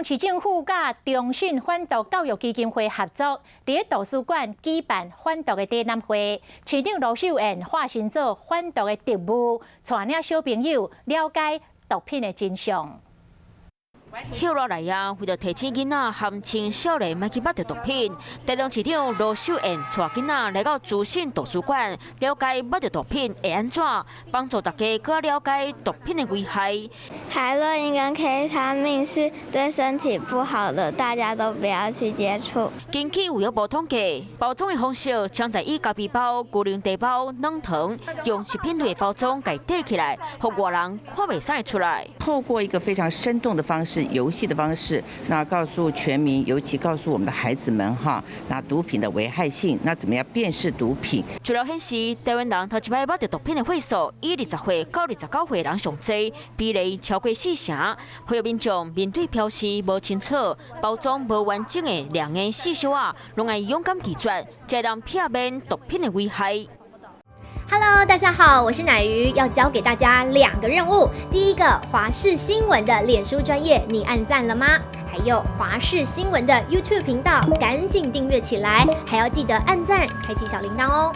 市政府甲中信反毒教育基金会合作，伫图书馆举办反毒的展览会。市长罗秀燕化身做反毒的特务，带领小朋友了解毒品的真相。 后落来啊，为了提醒囡仔和青少年莫去捌着毒品，台中市长罗秀燕带囡仔来到资讯图书馆，了解捌着毒品会安怎，帮助大家更了解毒品的危害。海洛因跟 K 他命是对身体不好的，大家都不要去接触。根据卫生部统计，包装的方式将在以咖啡包、固定茶包、软糖，用食品类包装给缀起来，让外人看袂晒出来。透过一个非常生动的方式。 游戏的方式，那告诉全民，尤其告诉我们的孩子们哈，那毒品的危害性，那怎么样辨识毒品？资料显示，台湾人头一摆捌着毒品的岁数，以20岁到29岁人上多，比例超过4成。呼吁民众面对标示无清楚、包装无完整的亮眼细小啊，拢爱勇敢拒绝，才能避免毒品的危害。 Hello， 大家好，我是乃瑜，要教给大家2个任务。第一个，华视新闻的脸书专页，你按赞了吗？还有华视新闻的 YouTube 频道，赶紧订阅起来，还要记得按赞，开启小铃铛哦。